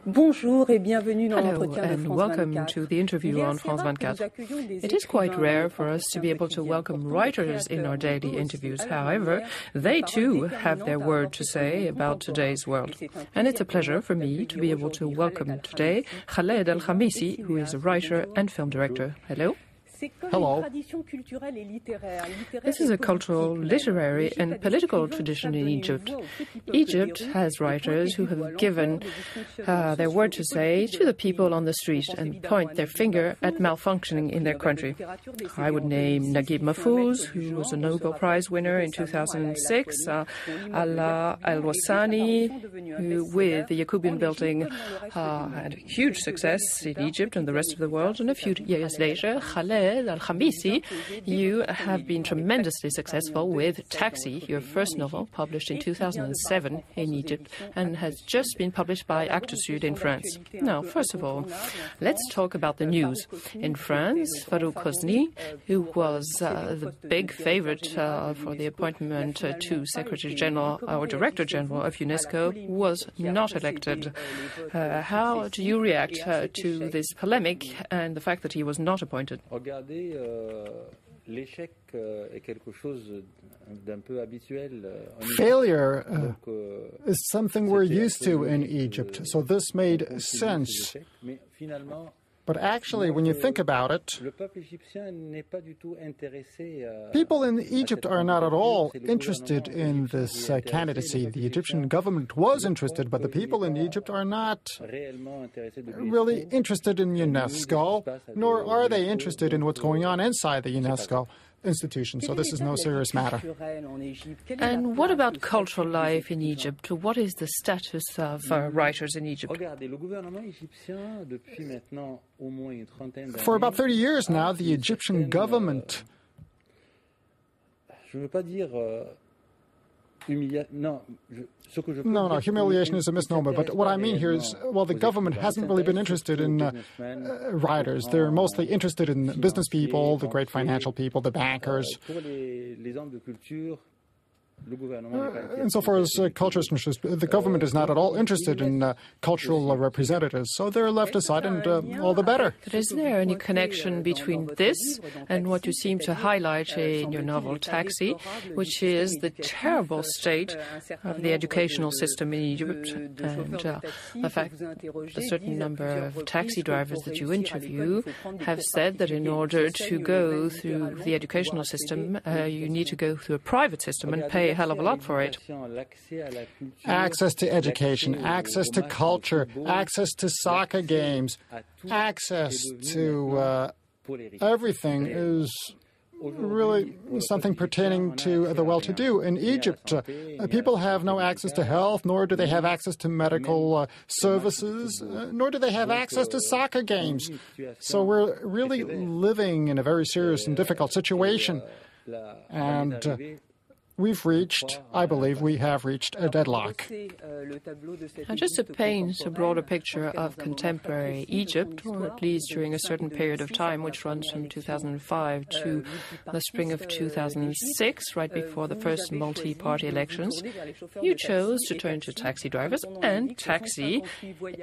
Bonjour et bienvenue dans l'entretien de and France welcome 24. to the interview on France 24. It is quite rare for us to be able to welcome writers in our daily interviews. However, they too have their word to say about today's world. And it's a pleasure for me to be able to welcome today Khaled Al Khamissi, who is a writer and film director. Hello. Hello. This is a cultural, literary and political tradition in Egypt. Egypt has writers who have given their word to say to the people on the street and point their finger at malfunctioning in their country. I would name Naguib Mahfouz, who was a Nobel Prize winner in 2006, Ala al-Wassani, who with the Yacoubin building had huge success in Egypt and the rest of the world, and a few years later, Khaled Al Khamissi, you have been tremendously successful with Taxi, your first novel, published in 2007 in Egypt, and has just been published by Actes Sud in France. Now, first of all, let's talk about the news. In France, Farouk Hosni, who was the big favorite for the appointment to Secretary General or Director General of UNESCO, was not elected. How do you react to this polemic and the fact that he was not appointed? Failure is something we're used to in Egypt, so this made sense. But actually, when you think about it, people in Egypt are not at all interested in this candidacy. The Egyptian government was interested, but the people in Egypt are not really interested in UNESCO, nor are they interested in what's going on inside the UNESCO institution, so this is no serious matter. And what about cultural life in Egypt? What is the status of writers in Egypt? For about 30 years now, the Egyptian government No, humiliation is a misnomer. But what I mean here is, well, the government hasn't really been interested in writers. They're mostly interested in business people, the great financial people, the bankers. Insofar as culture is concerned, the government is not at all interested in cultural representatives, so they're left aside, and all the better. But is there any connection between this and what you seem to highlight in your novel Taxi, which is the terrible state of the educational system in Egypt, and the fact that a certain number of taxi drivers that you interview have said that in order to go through the educational system, you need to go through a private system and pay a hell of a lot for it. Access to education, access to culture, access to soccer games, access to everything is really something pertaining to the well-to-do. In Egypt, people have no access to health, nor do they have access to medical services, nor do they have access to soccer games. So we're really living in a very serious and difficult situation. And I believe we have reached a deadlock. And just to paint a broader picture of contemporary Egypt, or at least during a certain period of time, which runs from 2005 to the spring of 2006, right before the first multi-party elections, you chose to turn to taxi drivers, and Taxi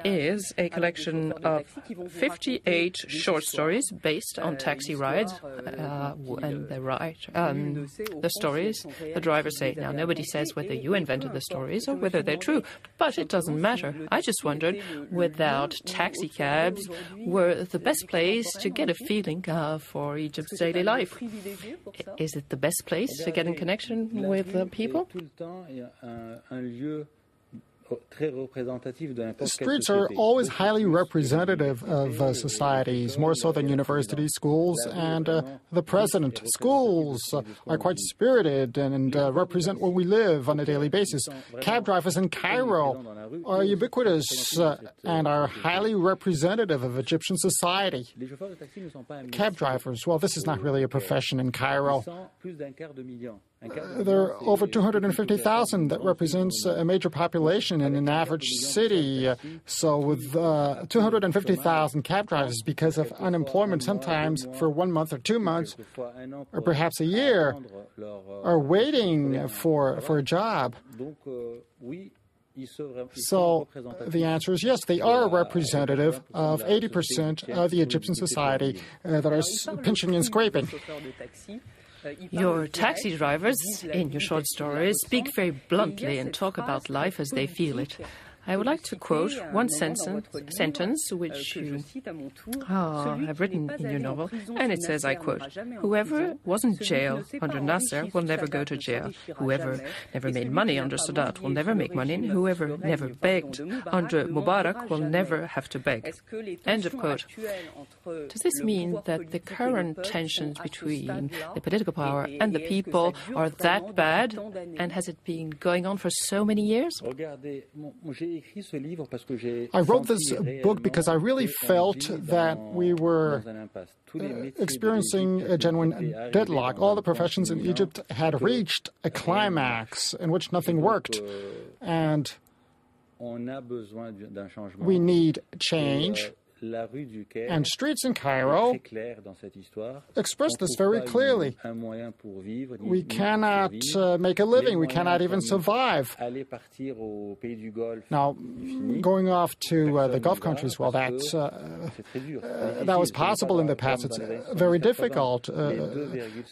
is a collection of 58 short stories based on taxi rides, and the stories the drivers say. Now, nobody says whether you invented the stories or whether they're true, but it doesn't matter. I just wondered, without taxi cabs, were the best place to get a feeling for Egypt's daily life. Is it the best place to get in connection with people? Streets are always highly representative of societies, more so than universities, schools, and the president. Schools are quite spirited and represent where we live on a daily basis. Cab drivers in Cairo are ubiquitous and are highly representative of Egyptian society. Cab drivers, well, this is not really a profession in Cairo. there are over 250,000. That represents a major population in an average city. So with 250,000 cab drivers, because of unemployment, sometimes for 1 month or 2 months, or perhaps a year, are waiting for a job. So the answer is yes, they are a representative of 80% of the Egyptian society that are pinching and scraping. Your taxi drivers, in your short stories, speak very bluntly and talk about life as they feel it. I would like to quote one sentence which you have written in your novel, and it says, I quote, "Whoever was in jail under Nasser will never go to jail. Whoever never made money under Sadat will never make money, and whoever never begged under Mubarak will never have to beg." End of quote. Does this mean that the current tensions between the political power and the people are that bad, and has it been going on for so many years? I wrote this book because I really felt that we were experiencing a genuine deadlock. All the professions in Egypt had reached a climax in which nothing worked. And we need change. And streets in Cairo express this very clearly. We cannot make a living. We cannot even survive. Now, going off to the Gulf countries, well, that was possible in the past. It's very difficult.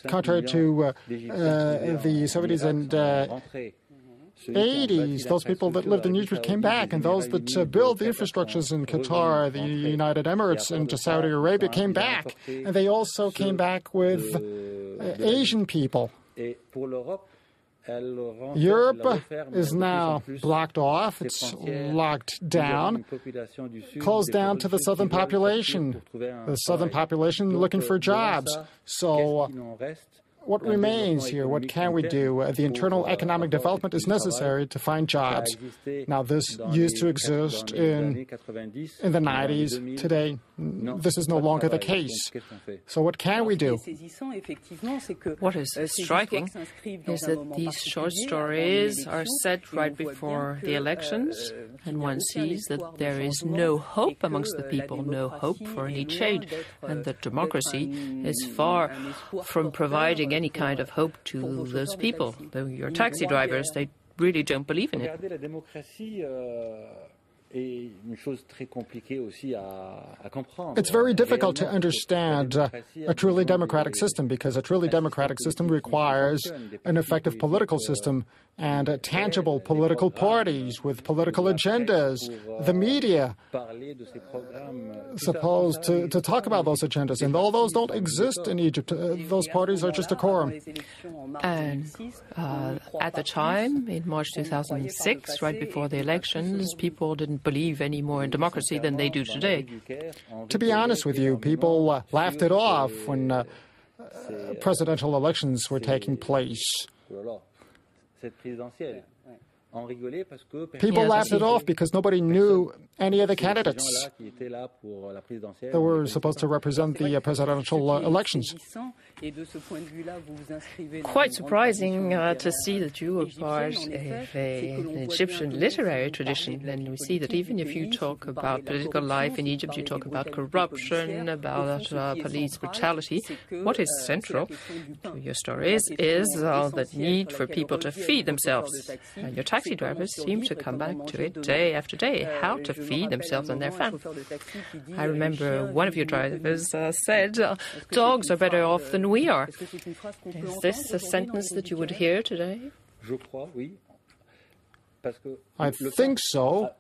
Contrary to the 70s and 80s, those people that lived in Egypt came back, and those that built the infrastructures in Qatar, the United Emirates, and to Saudi Arabia came back. And they also came back with Asian people. Europe is now blocked off. It's locked down, closed down to the southern population. The southern population looking for jobs. So what remains here? What can we do? The internal economic development is necessary to find jobs. Now, this used to exist in the 90s. Today, this is no longer the case. So what can we do? What is striking is that these short stories are set right before the elections, and one sees that there is no hope amongst the people, no hope for any change, and that democracy is far from providing any kind of hope to those people. Your taxi drivers, they really don't believe in it. It's very difficult to understand a truly democratic system, because a truly democratic system requires an effective political system and tangible political parties with political agendas. The media supposed to talk about those agendas, and all those don't exist in Egypt. Those parties are just a quorum. And at the time, in March 2006, right before the elections, people didn't believe any more in democracy than they do today. To be honest with you, people laughed it off when presidential elections were taking place. People laughed it off because nobody knew any of the candidates that were supposed to represent the presidential elections. Quite surprising to see that you are part of an Egyptian literary tradition. And we see that even if you talk about political life in Egypt, you talk about corruption, about police brutality, what is central to your stories is the need for people to feed themselves. And your taxi drivers seem to come back to it day after day, how to feed themselves and their family. I remember one of your drivers said, "Dogs are better off than we are." Is this a sentence that you would hear today? I think so.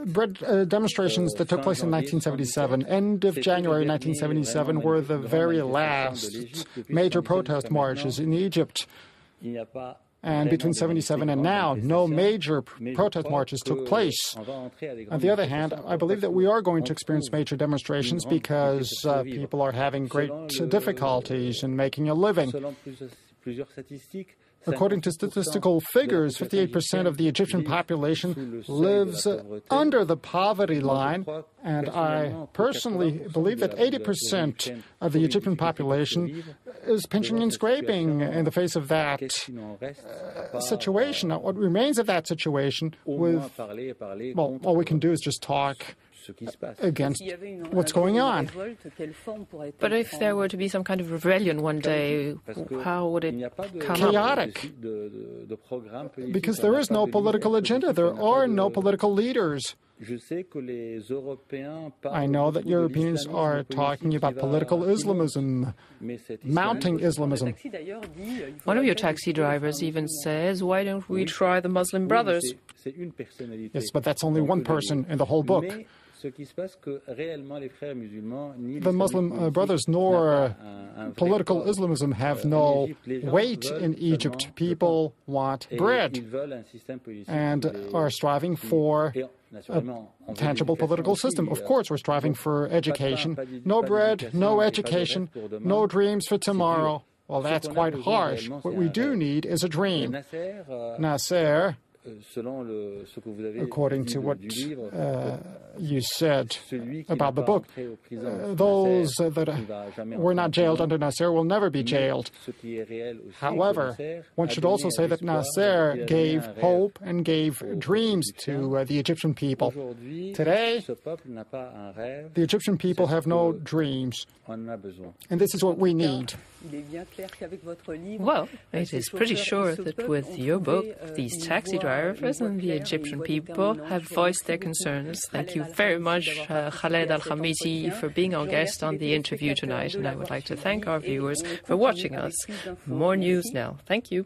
Bread demonstrations that took place in 1977, end of January 1977, were the very last major protest marches in Egypt. And between 77 and now, no major protest marches took place. On the other hand, I believe that we are going to experience major demonstrations because people are having great difficulties in making a living. According to statistical figures, 58% of the Egyptian population lives under the poverty line, and I personally believe that 80% of the Egyptian population is pinching and scraping in the face of that situation. Now, what remains of that situation with, well, all we can do is just talk against what's going on. But if there were to be some kind of rebellion one day, how would it come Chaotic. up? Because there is no political agenda. There are no political leaders. I know that Europeans are talking about political Islamism, mounting Islamism. One of your taxi drivers even says, why don't we try the Muslim Brothers? Yes, but that's only one person in the whole book. The Muslim Brothers nor political Islamism have no weight in Egypt. People want bread and are striving for a tangible political system. Of course, we're striving for education. No bread, no education, no dreams for tomorrow. Well, that's quite harsh. What we do need is a dream. Nasser, according to what you said about the book, those that were not jailed under Nasser will never be jailed. However, one should also say that Nasser gave hope and gave dreams to the Egyptian people. Today, the Egyptian people have no dreams, and this is what we need. Well, it is pretty sure that with your book, these taxi drivers and the Egyptian people have voiced their concerns. Thank you very much, Khaled Al Khamissi, for being our guest on the interview tonight. And I would like to thank our viewers for watching us. More news now. Thank you.